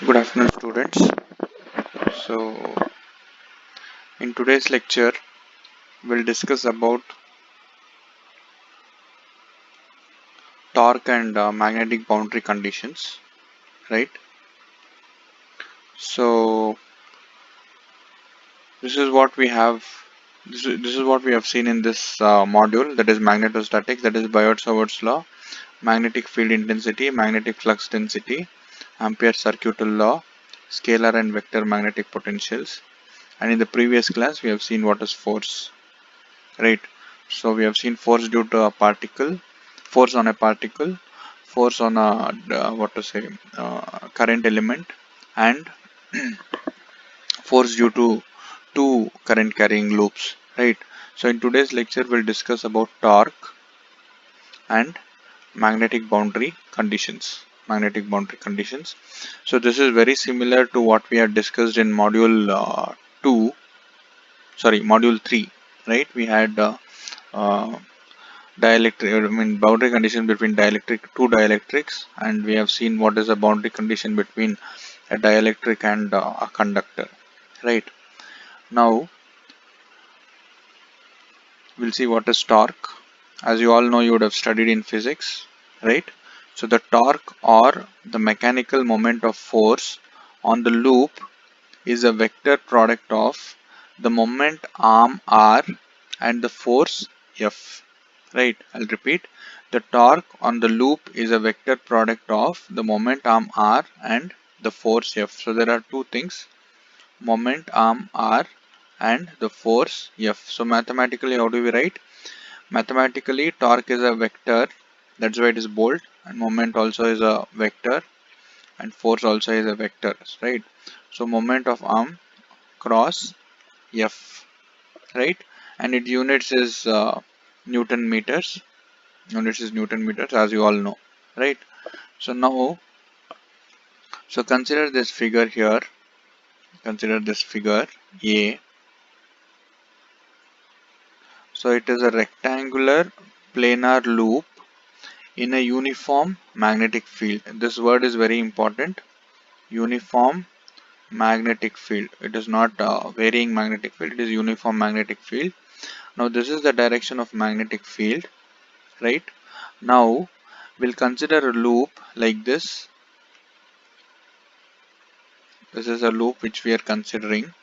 Good afternoon, students. So, in today's lecture, we'll discuss about torque and magnetic boundary conditions, right? So, this is what we have. This is what we have seen in this module. That is magnetostatics. That is Biot-Savart's law, magnetic field intensity, magnetic flux density, Ampere circuital law, scalar and vector magnetic potentials. And in the previous class, we have seen what is force, right? So we have seen force due to a particle, force on a particle, force on a what to say current element, and force due to two current carrying loops, right? So in today's lecture we'll discuss about torque and magnetic boundary conditions. So this is very similar to what we had discussed in module 2, sorry, module 3, right? We had uh, dielectric, I mean boundary condition between two dielectrics, and we have seen what is a boundary condition between a dielectric and a conductor, right? Now we'll see what is torque. As you all know, you would have studied in physics, right? So the torque, or the mechanical moment of force on the loop, is a vector product of the moment arm r and the force F. Right, I'll repeat. The torque on the loop is a vector product of the moment arm r and the force F. So there are two things, moment arm r and the force F. So mathematically, how do we write? Mathematically, torque is a vector, that's why it is bold, and moment also is a vector, and force also is a vector, right? So moment of arm cross F, right? And its units is Newton meters. Units is Newton meters, as you all know, right? So now, so consider this figure here. Consider this figure A. So it is a rectangular planar loop in a uniform magnetic field. This word is very important. Uniform magnetic field. It is not varying magnetic field. It is uniform magnetic field. Now this is the direction of magnetic field, right? Now we'll consider a loop like this. This is a loop which we are considering,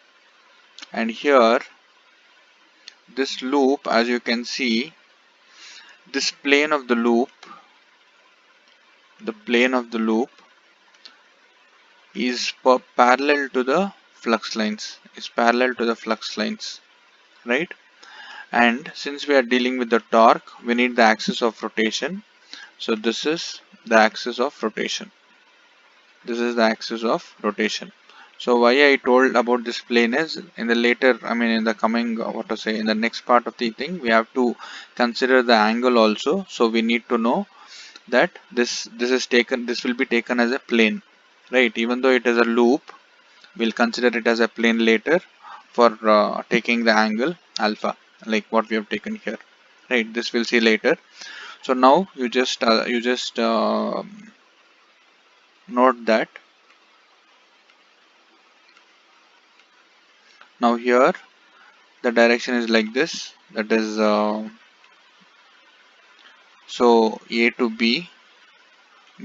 and here this loop, as you can see, this plane of the plane of the loop is parallel to the flux lines, right? And since we are dealing with the torque, we need the axis of rotation. So this is the axis of rotation. This is the axis of rotation. So why I told about this plane is, in the later, I mean in the coming, what to say, in the next part of the thing, we have to consider the angle also. So we need to know that this will be taken as a plane, right? Even though it is a loop, we'll consider it as a plane later for taking the angle alpha, like what we have taken here, right? This we'll see later. So now you just note that. Now here the direction is like this, that is so A to B,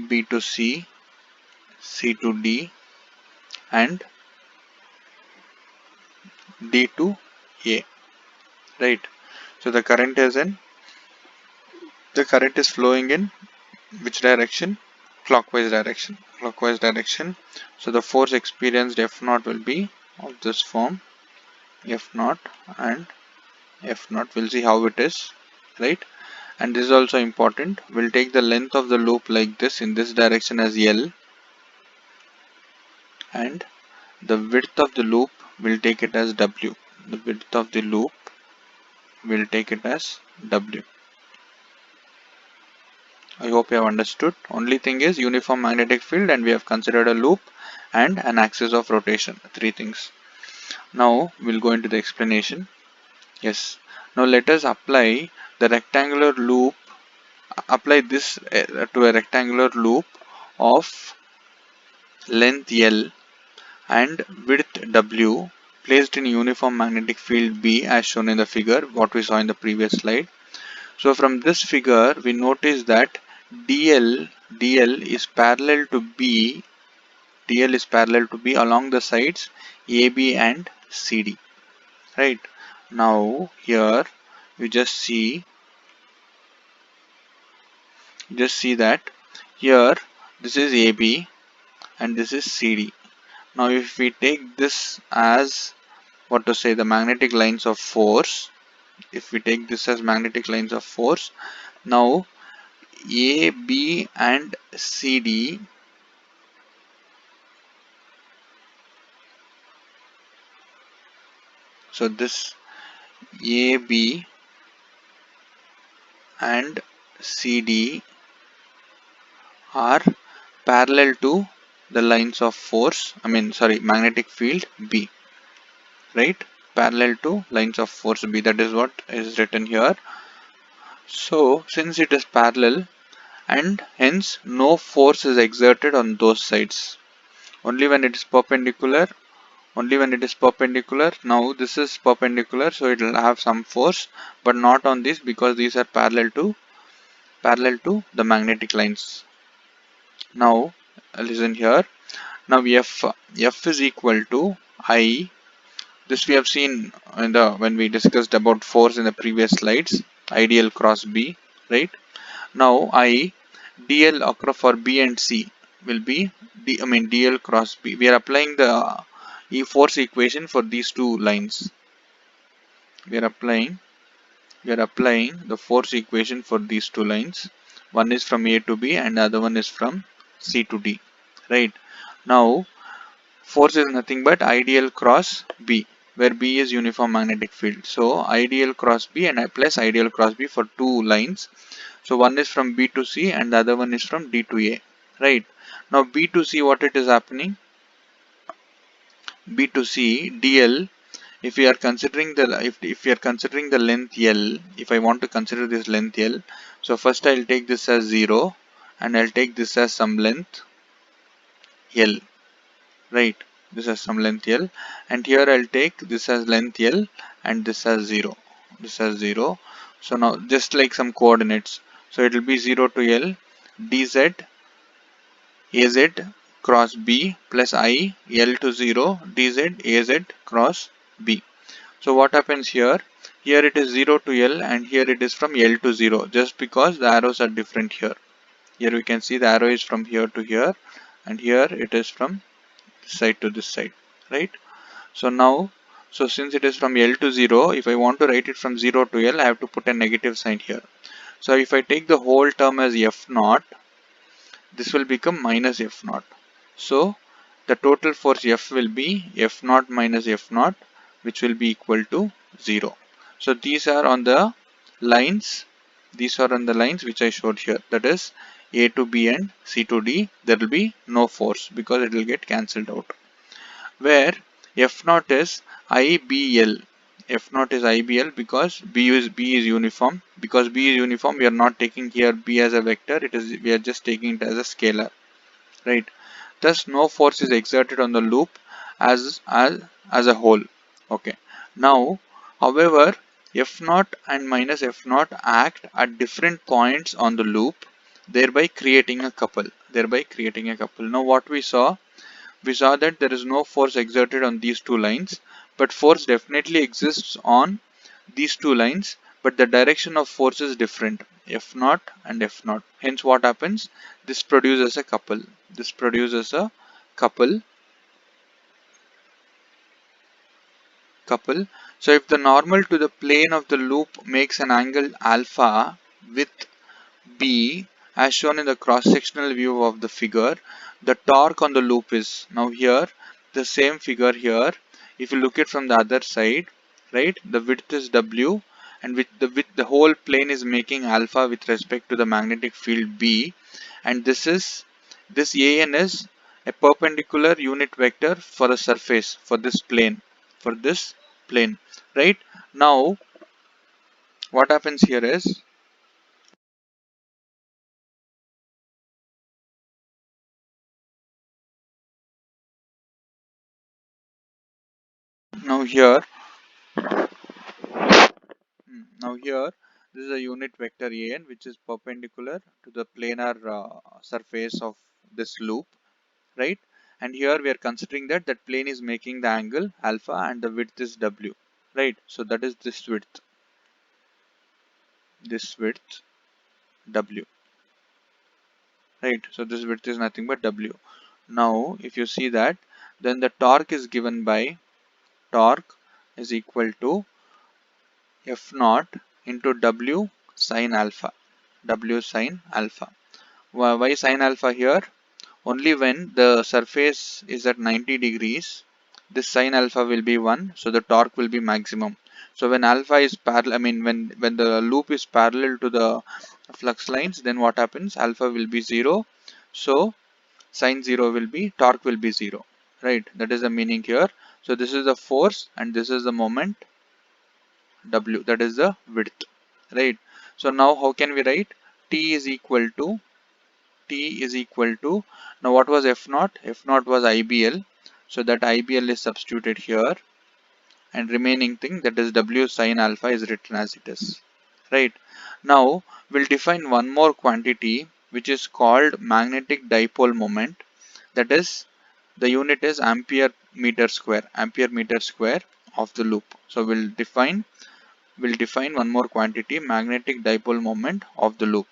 B to C, C to D, and D to A, right? So the current is flowing in which direction? Clockwise direction. So the force experienced F naught will be of this form, F naught and F naught. We'll see how it is, right? And this is also important. We'll take the length of the loop like this, in this direction, as L, and the width of the loop will take it as W. The width of the loop will take it as W. I hope you have understood. Only thing is uniform magnetic field, and we have considered a loop and an axis of rotation. Three things. Now we'll go into the explanation. Yes. Now let us apply the rectangular loop. Apply this to a rectangular loop of length L and width W placed in uniform magnetic field B as shown in the figure what we saw in the previous slide. So from this figure we notice that DL is parallel to B. DL is parallel to B along the sides AB and CD. Right. Now here you just see that here this is AB and this is CD. Now if we take this as what to say the magnetic lines of force, if we take this as magnetic lines of force, now A, B and CD, so this A, B and CD are parallel to the lines of force, magnetic field B, right? Parallel to lines of force B, that is what is written here. So since it is parallel and hence no force is exerted on those sides, only when it is perpendicular, now this is perpendicular, so it will have some force, but not on this because these are parallel to the magnetic lines. Now listen here. Now F is equal to I. This we have seen in the when we discussed about force in the previous slides. Ideal cross B, right? Now DL across for B and C will be DL cross B. We are applying the force equation for these two lines. We are applying the force equation for these two lines. One is from A to B and the other one is from C to D. Right. Now force is nothing but ideal cross B, where B is uniform magnetic field. So ideal cross B and I plus ideal cross B for two lines. So one is from B to C and the other one is from D to A. Right. Now B to C, what it is happening? B to C DL. If we are considering if we are considering the length L, if I want to consider this length L, so first I'll take this as 0 and I'll take this as some length L. Right, this has some length L, and here I'll take this as length L and this as 0. This as 0. So now just like some coordinates, so it will be 0 to L dz az cross B plus I L to 0 dz az cross B. So what happens here? Here it is 0 to L and here it is from L to 0, just because the arrows are different here. Here we can see the arrow is from here to here and here it is from this side to this side, right? So now, so since it is from L to 0, if I want to write it from 0 to L, I have to put a negative sign here. So if I take the whole term as F naught, this will become minus F naught. So the total force F will be F naught minus F naught, which will be equal to 0. So these are on the lines, which I showed here, that is A to B and C to D. There will be no force because it will get cancelled out. Where F naught is IBL. F naught is IBL because B is uniform. Because B is uniform, we are not taking here B as a vector. We are just taking it as a scalar, right? Thus, no force is exerted on the loop as a whole. Okay. Now, however, F naught and minus F naught act at different points on the loop, thereby creating a couple. Now, what we saw that there is no force exerted on these two lines, but force definitely exists on these two lines, but the direction of force is different, F naught and F naught. Hence what happens? This produces a couple. Couple. So if the normal to the plane of the loop makes an angle alpha with B as shown in the cross-sectional view of the figure, the torque on the loop is, now here the same figure here, if you look at from the other side, right, the width is W and with the whole plane is making alpha with respect to the magnetic field B, and this AN is a perpendicular unit vector for the surface for this plane, right? Now what happens here is, Now here, now here, this is a unit vector an which is perpendicular to the planar surface of this loop, right? And here we are considering that that plane is making the angle alpha and the width is w, right? So that is this width w, right? So this width is nothing but w. Now if you see that, then the torque is given by torque is equal to F naught into W sine alpha. W sine alpha. Why sine alpha here? Only when the surface is at 90 degrees, this sine alpha will be 1, so the torque will be maximum. So when alpha is parallel, I mean when the loop is parallel to the flux lines, then what happens? Alpha will be 0, so sine 0 will be, torque will be 0, right? That is the meaning here. So this is the force and this is the moment W, that is the width, right? So now how can we write? T is equal to now what was F naught? F naught was IBL, so that IBL is substituted here, and remaining thing, that is W sine alpha, is written as it is, right? Now we'll define one more quantity which is called magnetic dipole moment, that is, the unit is ampere meter square of the loop. So we'll define one more quantity, magnetic dipole moment of the loop.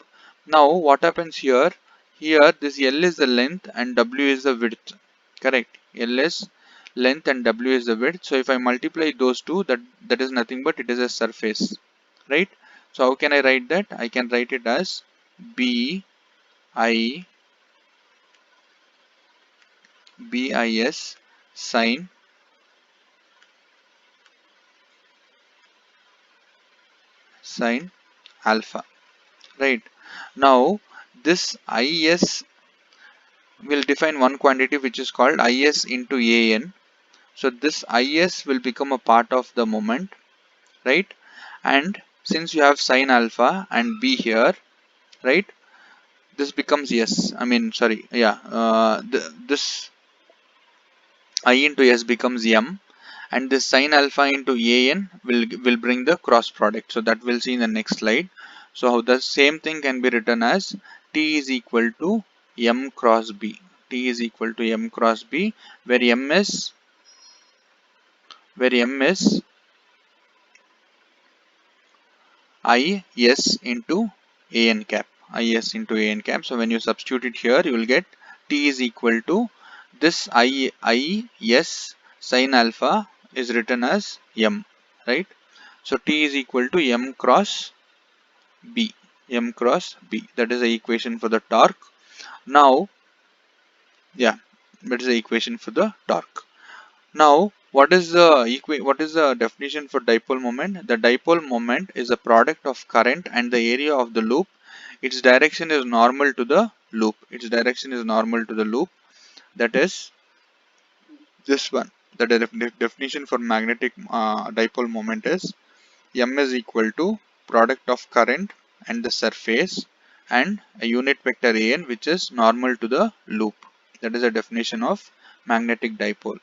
Now what happens here? Here this L is the length and W is the width. Correct. L is length and W is the width. So if I multiply those two, that is nothing but it is a surface. Right? So how can I write that? I can write it as B I BIS sine alpha. Right? Now this IS will define one quantity which is called Is into An. So this Is will become a part of the moment, right? And since you have sine alpha and B here, right? This becomes S. I mean, sorry, yeah. This I into S becomes M, and this sine alpha into An will bring the cross product. So that we'll see in the next slide. So the same thing can be written as T is equal to M cross B. T is equal to M cross B, where M is Is into An cap. Is into An cap. So when you substitute it here, you will get T is equal to this Is sine alpha is written as M, right? So T is equal to M cross B. M cross B. That is the equation for the torque. Now, yeah, that is the equation for the torque. Now, what is the definition for dipole moment? The dipole moment is a product of current and the area of the loop. Its direction is normal to the loop. That is this one. The definition for magnetic dipole moment is M is equal to product of current and the surface and a unit vector An which is normal to the loop. That is the definition of magnetic dipole.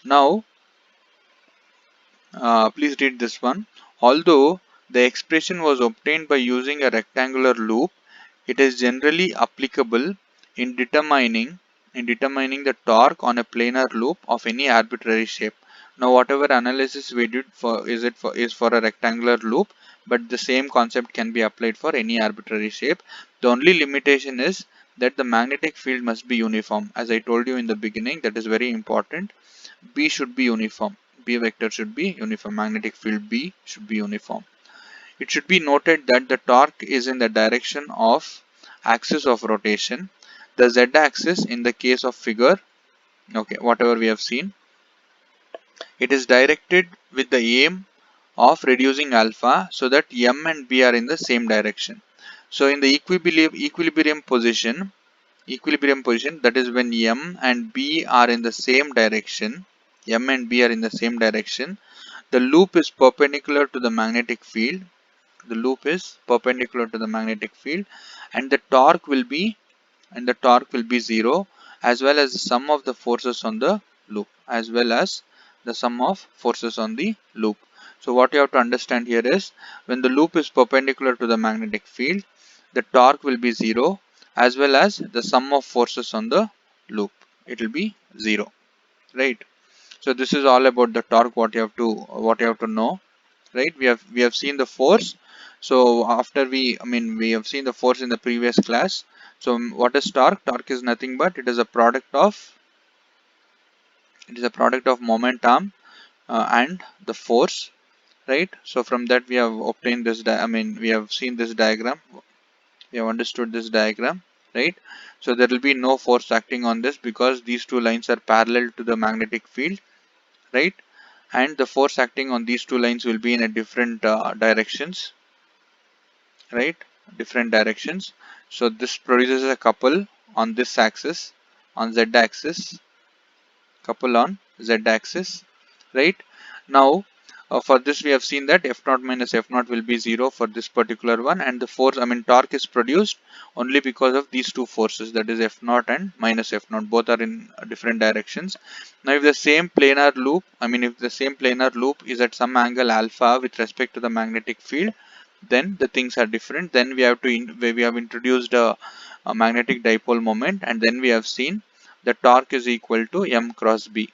Now, please read this one. Although the expression was obtained by using a rectangular loop, it is generally applicable in determining the torque on a planar loop of any arbitrary shape. Now, whatever analysis we did for is for a rectangular loop, but the same concept can be applied for any arbitrary shape. The only limitation is that the magnetic field must be uniform. As I told you in the beginning, that is very important. B should be uniform. B vector should be uniform. Magnetic field B should be uniform. It should be noted that the torque is in the direction of axis of rotation. The z-axis in the case of figure, okay, whatever we have seen, it is directed with the aim of reducing alpha so that M and B are in the same direction. So in the equilibrium position, that is when M and B are in the same direction, the loop is perpendicular to the magnetic field. And the torque will be zero, as well as the sum of the forces on the loop, as well as the sum of forces on the loop. So what you have to understand here is, when the loop is perpendicular to the magnetic field, the torque will be 0, as well as the sum of forces on the loop, it will be 0, right? So this is all about the torque, what you have to know, right? We have seen the force. So after we have seen the force in the previous class. So what is torque? Torque is nothing but it is a product of momentum and the force, right? So from that we have obtained this we have seen this diagram, we have understood this diagram, right? So there will be no force acting on this because these two lines are parallel to the magnetic field, right? And the force acting on these two lines will be in a different directions, right? Different directions. So this produces a couple on this axis, on z axis, couple on z axis, right? Now for this we have seen that f naught minus f naught will be 0 for this particular one, and the force, torque is produced only because of these two forces, that is f naught and minus f naught, both are in different directions. Now if the same planar loop, if the same planar loop is at some angle alpha with respect to the magnetic field, then the things are different. Then we have to we have introduced a magnetic dipole moment, and then we have seen the torque is equal to m cross b.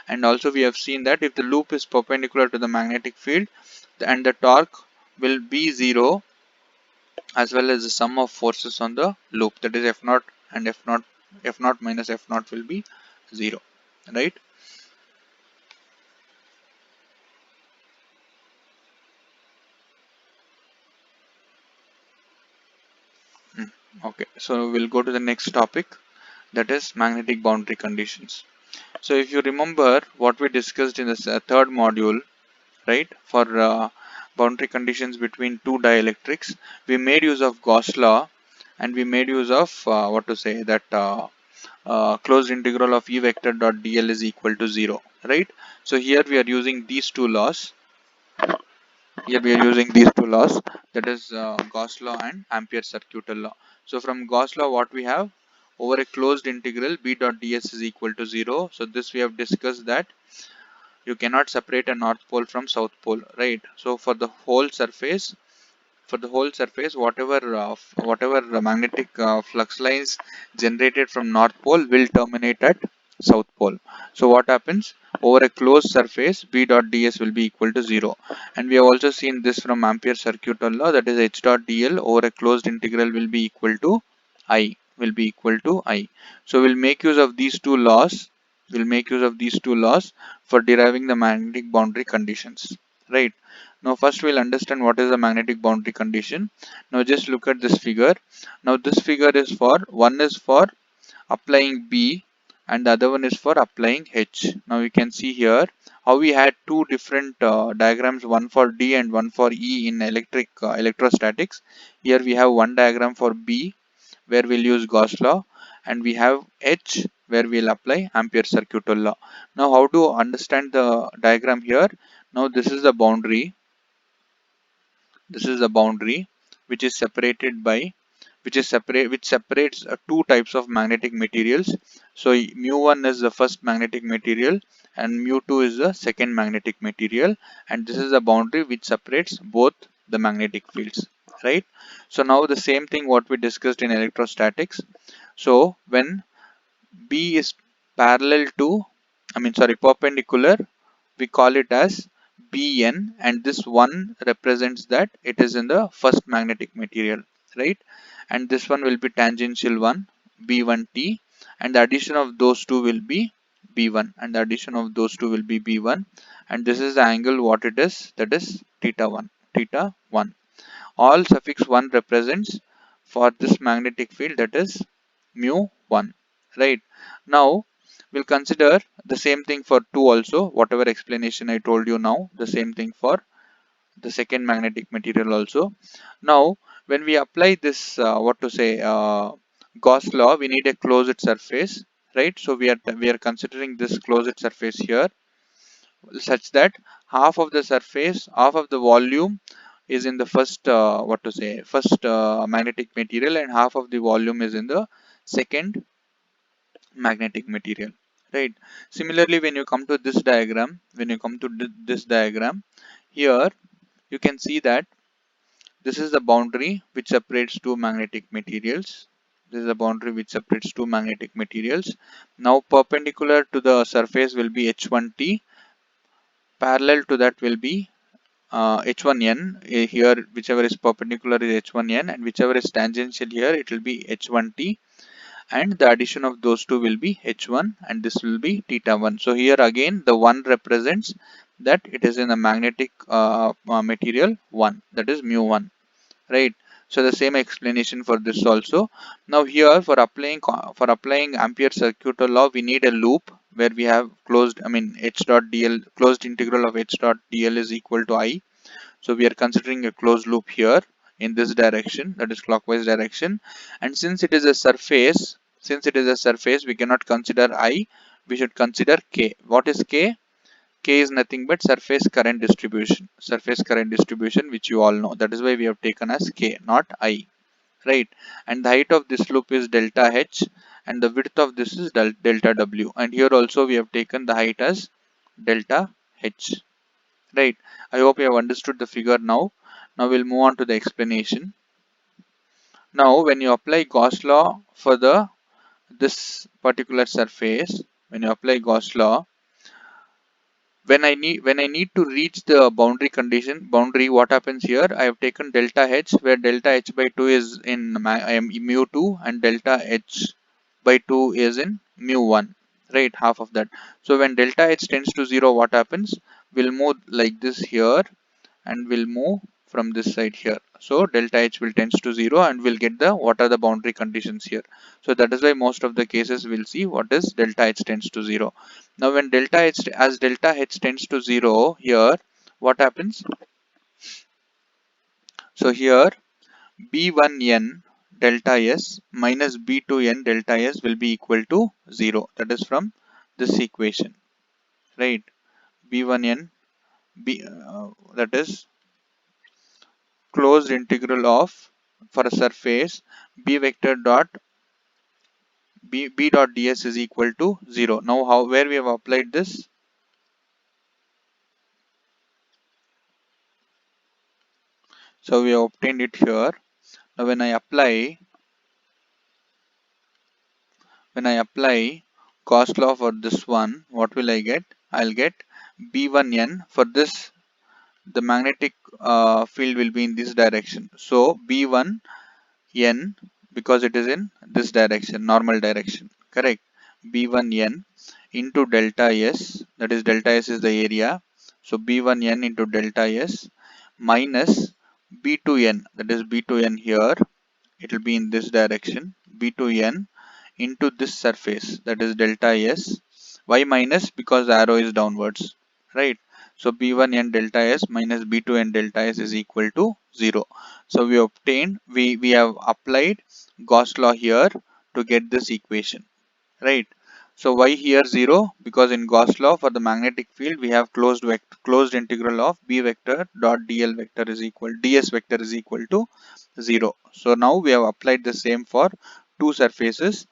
And also we have seen that if the loop is perpendicular to the magnetic field, and the torque will be 0, as well as the sum of forces on the loop, that is f naught and f naught minus f naught will be 0, right? Hmm. Okay, so we'll go to the next topic, that is magnetic boundary conditions. So if you remember what we discussed in this third module, right, for boundary conditions between two dielectrics, we made use of Gauss law, and we made use of what to say, that closed integral of E vector dot dl is equal to 0, right? So here we are using these two laws. Here we are using these two laws, that is Gauss law and Ampere circuital law. So from Gauss law, what we have, over a closed integral B dot ds is equal to 0. So this we have discussed that you cannot separate a north pole from south pole, right? So for the whole surface, whatever magnetic flux lines generated from north pole will terminate at south pole. So what happens, over a closed surface, B dot ds will be equal to 0. And we have also seen this from Ampere circuital law, that is H dot dl over a closed integral will be equal to I. So we'll make use of these two laws. For deriving the magnetic boundary conditions, right? Now first we'll understand what is the magnetic boundary condition. Now just look at this figure. Now this figure is for, one is for applying B and the other one is for applying H. Now you can see here how we had two different diagrams, one for D and one for E in electrostatics. Here we have one diagram for B where we'll use Gauss law, and we have H where we'll apply Ampere circuital law. Now how to understand the diagram here? Now this is the boundary which is separated by which separates two types of magnetic materials. So mu1 is the first magnetic material and mu2 is the second magnetic material, and this is the boundary which separates both the magnetic fields, right? So now the same thing what we discussed in electrostatics. So when B is parallel to, perpendicular, we call it as Bn, and this one represents that it is in the first magnetic material, right? And this one will be tangential one, B1t, and the addition of those two will be B1, and the addition of those two will be B1, and this is the angle what it is, that is theta 1. All suffix 1 represents for this magnetic field, that is mu1, right? Now we'll consider the same thing for 2 also, whatever explanation I told you now, the same thing for the second magnetic material also. Now when we apply this Gauss law, we need a closed surface, right? So we are considering this closed surface here, such that half of the volume is in the first magnetic material, and half of the volume is in the second magnetic material, right? Similarly, when you come to this diagram, this diagram here, you can see that this is the boundary which separates two magnetic materials. This is the boundary which separates two magnetic materials. Now perpendicular to the surface will be h1t, parallel to that will be h1n. Here whichever is perpendicular is h1n, and whichever is tangential here it will be h1t, and the addition of those two will be h1, and this will be theta 1. So here again the 1 represents that it is in the magnetic material 1, that is mu 1, right? So the same explanation for this also. Now here for applying Ampere circuit law, we need a loop where we have closed, I mean h dot dl, closed integral of h dot dl is equal to I. So we are considering a closed loop here in this direction, that is clockwise direction. And since it is a surface, we cannot consider I, we should consider K. What is K? K is nothing but surface current distribution. Surface current distribution, which you all know. That is why we have taken as K, not I. Right? And the height of this loop is delta H, and the width of this is delta W. And here also we have taken the height as delta H. Right? I hope you have understood the figure now. Now we'll move on to the explanation. Now when you apply Gauss law for this particular surface, when you apply Gauss law, when I need to reach the boundary, what happens here? I have taken delta H, where delta H by 2 is in mu 2, and delta H by 2 is in mu 1, right? Half of that. So when delta H tends to 0, what happens? We'll move like this here, and we'll move from this side here. So delta H will tends to 0, and we'll get the what are the boundary conditions here. So that is why most of the cases we'll see what is delta H tends to 0. Now when delta H tends to 0 here, what happens? So here B1n delta S minus B2n delta S will be equal to 0. That is from this equation, right? B1n that is closed integral of, for a surface, b vector dot b dot ds is equal to 0. Now where we have applied this? So we have obtained it here. Now when I apply Gauss law for this one, what will I get? I'll get b1n. For this, the magnetic field will be in this direction. So b1 n, because it is in this direction, normal direction, correct? B1n into delta S, that is delta S is the area, so B1n into delta S minus B2n, that is B2n here, it will be in this direction, B2n into this surface, that is delta S. Why minus? Because the arrow is downwards, right? So B1n delta S minus B2n delta S is equal to 0. So we have applied Gauss law here to get this equation, right? So why here 0? Because in Gauss law for the magnetic field we have closed integral of b vector dot dl vector is equal ds vector is equal to 0. So now we have applied the same for two surfaces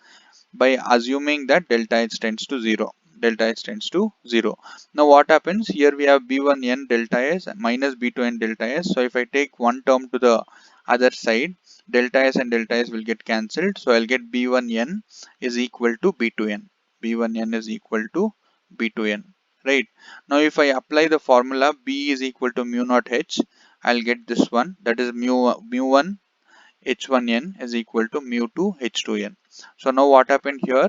by assuming that delta H tends to 0. Delta H tends to 0. Now what happens? Here we have B1n delta S minus B2n delta S. So if I take one term to the other side, delta S and delta S will get cancelled. So I'll get B1n is equal to B2n. B1n is equal to B2n. Right. Now if I apply the formula B is equal to mu naught H, I'll get this one, that is mu1 H1n is equal to mu2 H2n. So now what happened here?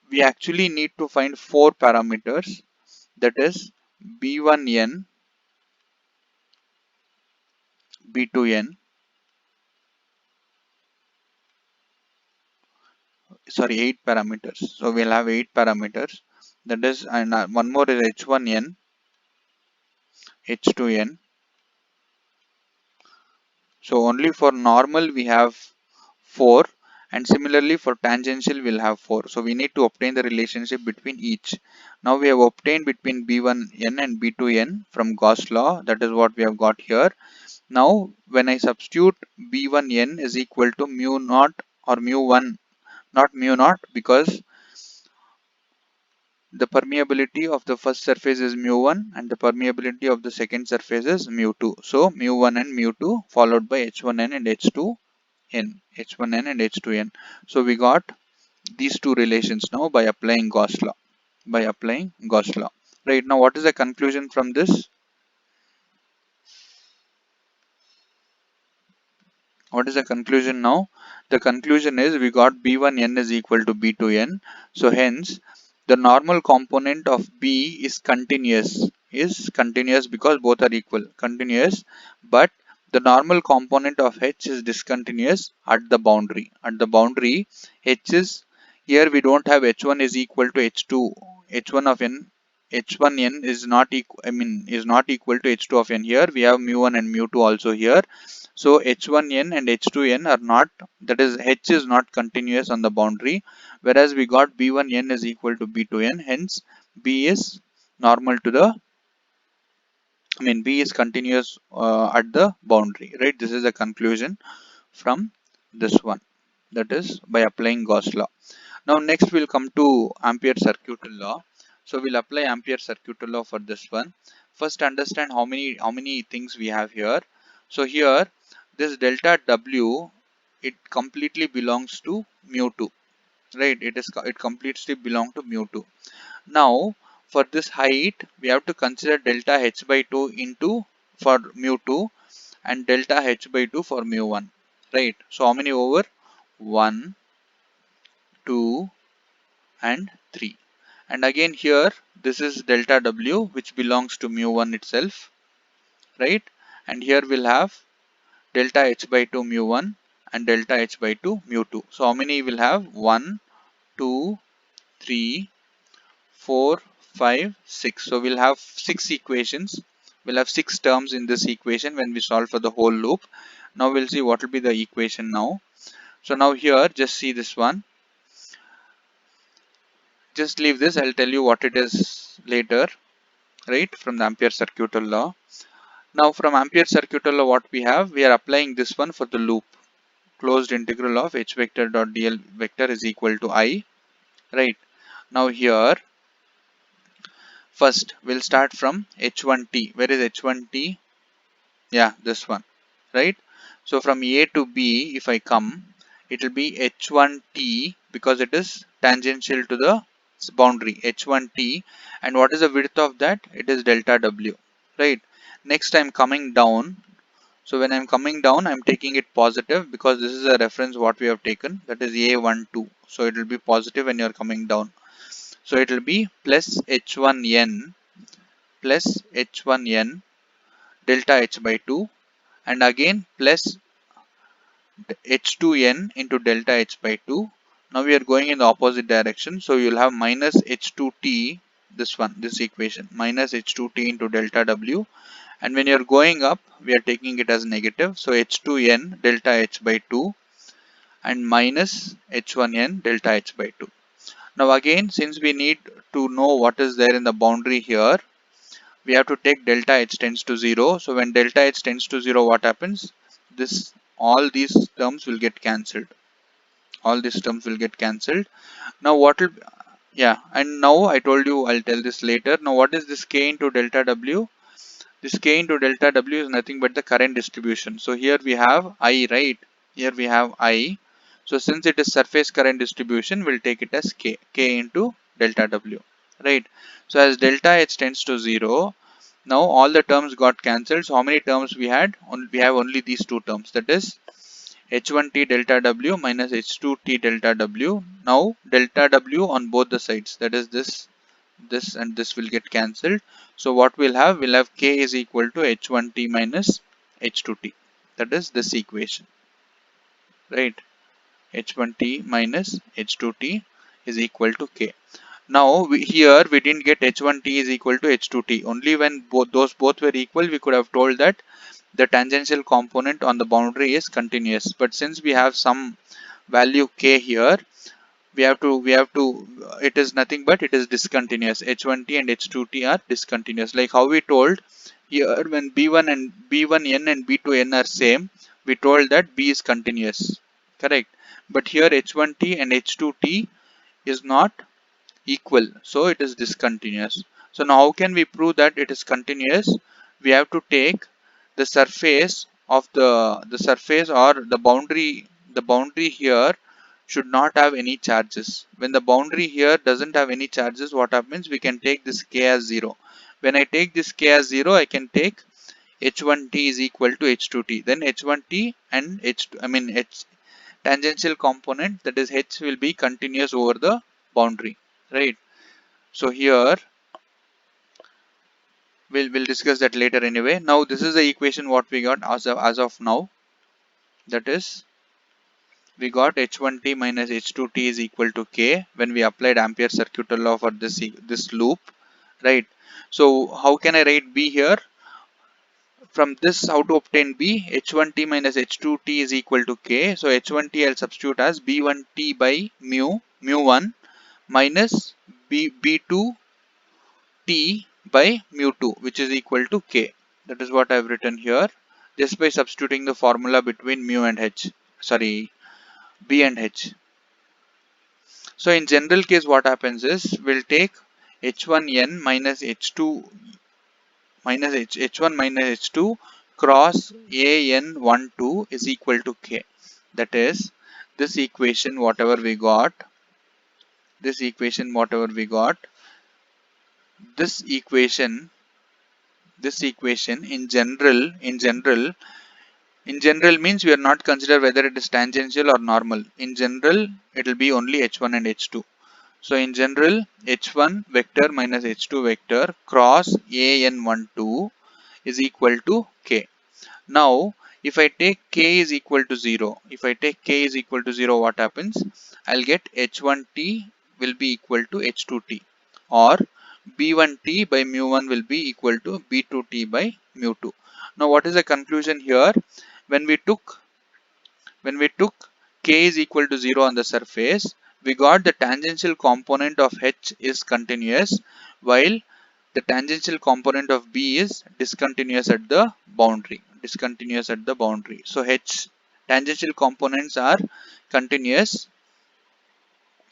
We actually need to find four parameters, that is B1n, B2n, sorry, 8 parameters. So we'll have 8 parameters, that is, and one more is H1n, H2n. So only for normal we have 4, and similarly for tangential we'll have 4. So we need to obtain the relationship between each. Now we have obtained between B1n and B2n from Gauss law, that is what we have got here. Now when I substitute B1n is equal to mu naught or mu1, not mu naught, because the permeability of the first surface is mu1 and the permeability of the second surface is mu2. So mu1 and mu2 followed by h1n and h2n, h1n and h2n. So we got these two relations now by applying Gauss law. Right, now what is the conclusion from this? What is the conclusion now? The conclusion is we got b1n is equal to b2n. So hence the normal component of b is continuous because both are equal, continuous, but the normal component of h is discontinuous at the boundary. At the boundary, h is, here we don't have h1 is equal to h2, h1 of n, h1n is not equal, is not equal to h2 of n. Here we have mu1 and mu2 also here. So h1n and h2n are not, that is h is not continuous on the boundary, whereas we got b1n is equal to b2n, hence b is normal to the, b is continuous at the boundary, right? This is the conclusion from this one, that is by applying Gauss law. Now next we'll come to Ampere circuit law. So we'll apply Ampere circuit law for this one. First understand how many things we have here. So here this delta W, it completely belongs to mu2, right? It completely belongs to mu2. Now for this height we have to consider delta h by 2 into for mu2 and delta h by 2 for mu1, right? So how many over 1, 2 and 3, and again here this is delta W which belongs to mu1 itself, right? And here we'll have delta h by 2 mu1 and delta h by 2 mu2. So how many will have? 1, 2, 3, 4, 5, 6. So we'll have 6 equations. We'll have 6 terms in this equation when we solve for the whole loop. Now we'll see what will be the equation now. So now here just see this one. Just leave this, I'll tell you what it is later, right, from the Ampere circuit law. Now from Ampere circuit law what we have, we are applying this one for the loop. Closed integral of h vector dot dl vector is equal to I, right? Now here first we'll start from h1t. Where is h1t? Yeah, this one, right? So from A to B if I come, it will be h1t because it is tangential to the boundary, h1t, and what is the width of that? It is delta W, right? Next I'm coming down. So when I'm coming down, I'm taking it positive because this is a reference what we have taken, that is A12. So it will be positive when you're coming down. So it will be plus h1n plus h1n delta h by 2 and again plus h2n into delta h by 2. Now we are going in the opposite direction. So you'll have minus h2t, this equation, minus h2t into delta W. And when you're going up, we are taking it as negative. So h2n delta h by 2 and minus h1n delta h by 2. Now again, since we need to know what is there in the boundary here, we have to take delta h tends to 0. So when delta h tends to 0, what happens? All these terms will get cancelled. All these terms will get cancelled. Now what will, yeah, and now I told you I'll tell this later. Now what is this k into delta W? This k into delta W is nothing but the current distribution. So here we have I, right? Here we have I. So since it is surface current distribution, we'll take it as k into delta W, right? So as delta h tends to 0, now all the terms got cancelled. So how many terms we had? We have only these two terms, that is h1t delta W minus h2t delta W. Now delta W on both the sides, that is this and this will get cancelled. So what we'll have k is equal to h1t minus h2t, that is this equation, right? h1t minus h2t is equal to k. Now here we didn't get h1t is equal to h2t. Only when both were equal we could have told that the tangential component on the boundary is continuous. But since we have some value k here, we have to it is nothing but it is discontinuous. h1t and h2t are discontinuous, like how we told here when b1n and b2n are same, we told that b is continuous, correct? But here h1t and h2t is not equal, so it is discontinuous. So now how can we prove that it is continuous? We have to take the surface of the surface or the boundary here should not have any charges. When the boundary here doesn't have any charges, what happens? We can take this k as 0. When I take this k as 0, I can take h1t is equal to h2t. Then h1t and h2, I mean h tangential component, that is h, will be continuous over the boundary, right? So here we'll discuss that later anyway. Now this is the equation what we got as of now. That is, we got h1t minus h2t is equal to k when we applied Ampere circuit law for this loop, right? So how can I write b here? From this, how to obtain b? H1t minus h2t is equal to k. So h1t I'll substitute as b1t by mu1 minus b2t by mu2, which is equal to k. That is what I've written here, just by substituting the formula between mu and h, sorry, b and h. So in general case, what happens is we'll take h1n minus h2 minus h1 minus h2 cross an12 is equal to k. That is, this equation whatever we got, this equation whatever we got, this equation in general means we are not consider whether it is tangential or normal. In general, it will be only h1 and h2. So in general, h1 vector minus h2 vector cross an12 is equal to k. Now, if I take k is equal to 0, what happens? I'll get h1t will be equal to h2t, or b1t by mu1 will be equal to b2t by mu2. Now, what is the conclusion here? When we took k is equal to 0 on the surface, we got the tangential component of h is continuous, while the tangential component of b is discontinuous at the boundary. So h tangential components are continuous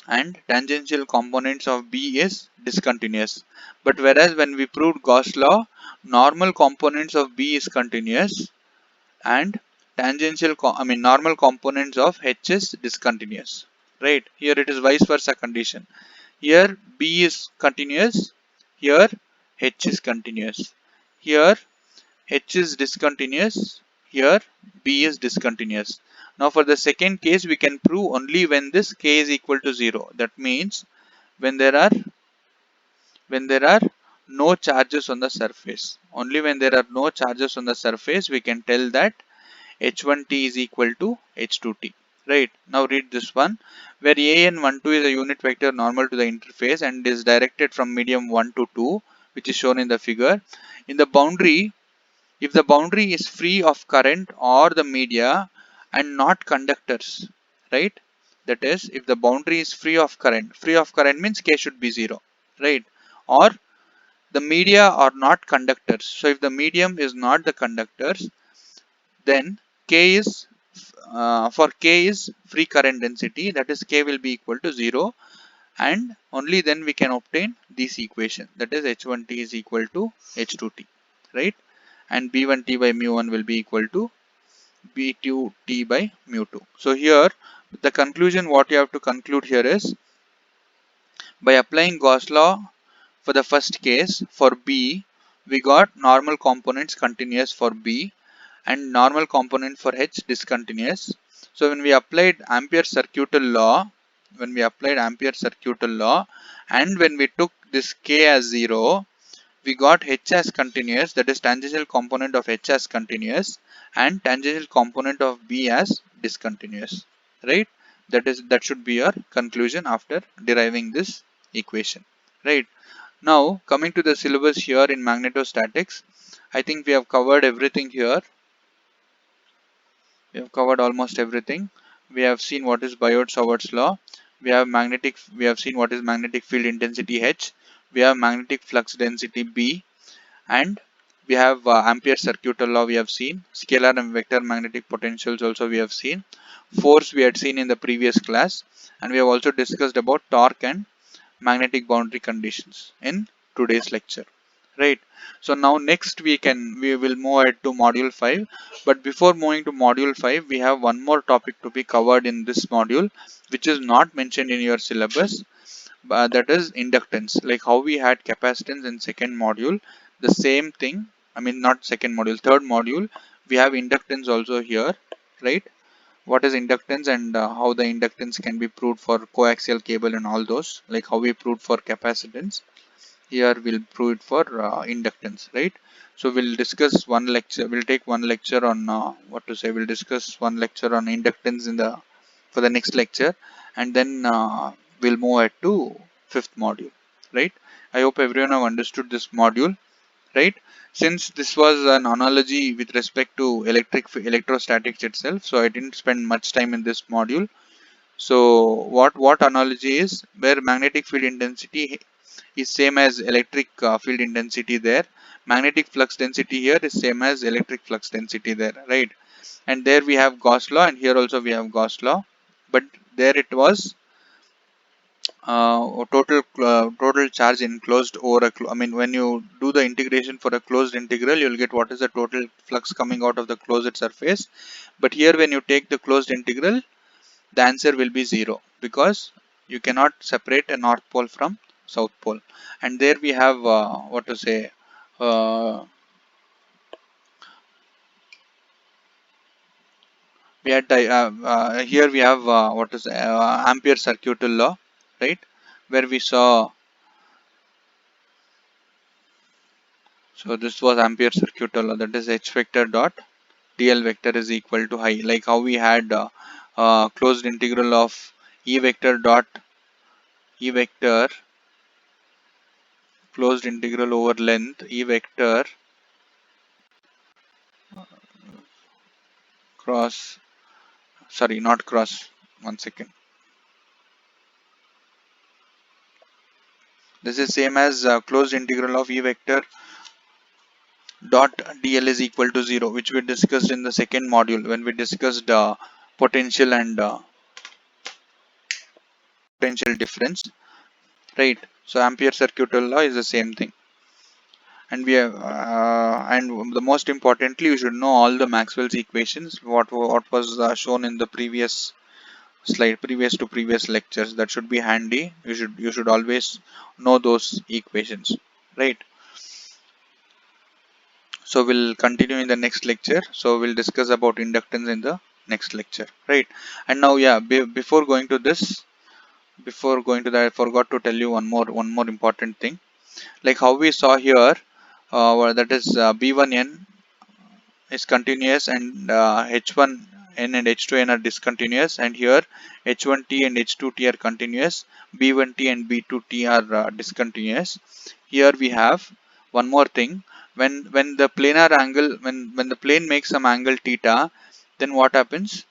and tangential components of b is discontinuous. But whereas when we proved Gauss law, normal components of b is continuous and normal components of h is discontinuous. Right? Here it is vice versa condition. Here b is continuous, here h is continuous. Here h is discontinuous, here b is discontinuous. Now for the second case, we can prove only when this k is equal to 0. That means when there are no charges on the surface. Only when there are no charges on the surface, we can tell that h1t is equal to h2t. Right? Now read this one, where an12 is a unit vector normal to the interface and is directed from medium 1 to 2, which is shown in the figure. In the boundary, if the boundary is free of current or the media and not conductors, right? That is, if the boundary is free of current means k should be 0, right? Or the media are not conductors. So if the medium is not the conductors, then k is for k is free current density, that is k will be equal to 0, and only then we can obtain this equation, that is h1t is equal to h2t, right? And b1t by mu1 will be equal to b2t by mu2. So here the conclusion what you have to conclude here is, by applying Gauss law for the first case, for b we got normal components continuous for b and normal component for h discontinuous. So when we applied Ampere circuital law, and when we took this k as 0, we got h as continuous, that is tangential component of h as continuous and tangential component of b as discontinuous, right? That should be your conclusion after deriving this equation, right? Now coming to the syllabus here in magnetostatics, I think we have covered everything here. We have covered almost everything. We have seen what is Biot-Savart's law. We have seen what is magnetic field intensity H. We have magnetic flux density B, and we have Ampere circuital law. We have seen scalar and vector magnetic potentials also. We have seen force we had seen in the previous class, and we have also discussed about torque and magnetic boundary conditions in today's lecture, right? So now next we will move ahead to module 5, but before moving to module 5 we have one more topic to be covered in this module which is not mentioned in your syllabus, that is inductance. Like how we had capacitance in second module, the same thing, I mean not second module, third module, we have inductance also here, right? What is inductance and how the inductance can be proved for coaxial cable and all those, like how we proved for capacitance, here we'll prove it for inductance, right? So we'll discuss one lecture, we'll take one lecture on we'll discuss one lecture on inductance in the for the next lecture, and then we'll move ahead to fifth module, right? I hope everyone have understood this module, right? Since this was an analogy with respect to electrostatics itself, so I didn't spend much time in this module. So what analogy is, where magnetic field intensity is same as electric field intensity there, magnetic flux density here is same as electric flux density there, right? And there we have Gauss law, and here also we have Gauss law, but there it was total charge enclosed over I mean when you do the integration for a closed integral, you'll get what is the total flux coming out of the closed surface. But here when you take the closed integral, the answer will be 0, because you cannot separate a north pole from south pole. And there we have uh, we had here we have Ampere circuital law, right? Where we saw, so this was Ampere circuital law, that is H vector dot dl vector is equal to I, like how we had closed integral of E vector dot E vector closed integral over length E vector cross, sorry, not cross, one second, this is same as closed integral of E vector dot dl is equal to 0, which we discussed in the second module when we discussed potential and potential difference, right? So Ampere circuital law is the same thing. And we have and the most importantly, you should know all the Maxwell's equations, what was shown in the previous slide, previous to previous lectures. That should be handy. You should always know those equations, right? So we'll continue in the next lecture. So we'll discuss about inductance in the next lecture, right? And now, yeah, before going to that, I forgot to tell you one more important thing. Like how we saw here, that is B1n is continuous, and H1n and H2n are discontinuous, and here H1t and H2t are continuous, B1t and B2t are discontinuous. Here we have one more thing. When the planar angle, when the plane makes some angle theta, then what happens?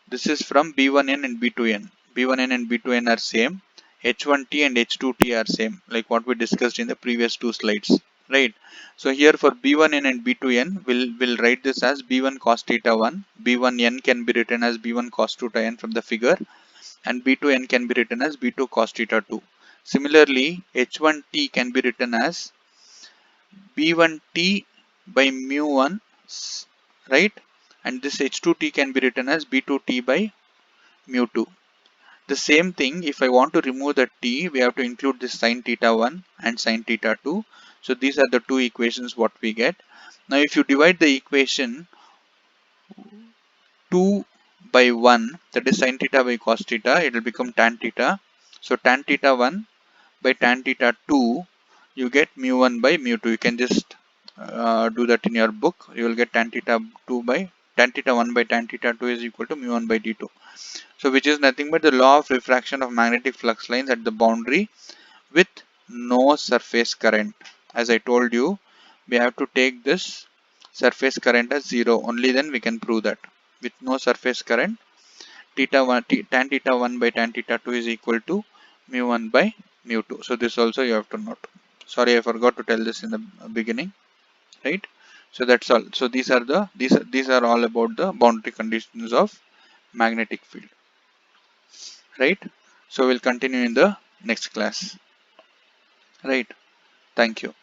This is from B1n and B2n. B1n and B2n are same. H1t and H2t are same, like what we discussed in the previous two slides, right? So here for B1n and B2n, we'll write this as B1 cos theta 1. B1n can be written as B1 cos theta n from the figure, and B2n can be written as B2 cos theta 2. Similarly, H1t can be written as B1t by mu 1, right? And this H2t can be written as B2t by mu 2. The same thing, if I want to remove the t, we have to include this sin theta 1 and sin theta 2. So these are the two equations what we get. Now if you divide the equation 2 by 1, that is sin theta by cos theta, it will become tan theta. So tan theta 1 by tan theta 2, you get mu 1 by mu 2. You can just do that in your book. You will get tan theta 1 by tan theta 2 is equal to mu 1 by d2. So which is nothing but the law of refraction of magnetic flux lines at the boundary with no surface current. As I told you, we have to take this surface current as 0. Only then we can prove that. With no surface current, tan theta 1 by tan theta 2 is equal to mu 1 by mu 2. So this also you have to note. Sorry, I forgot to tell this in the beginning, right? So that's all. So these are all about the boundary conditions of magnetic field, right? So we'll continue in the next class. Right. Thank you.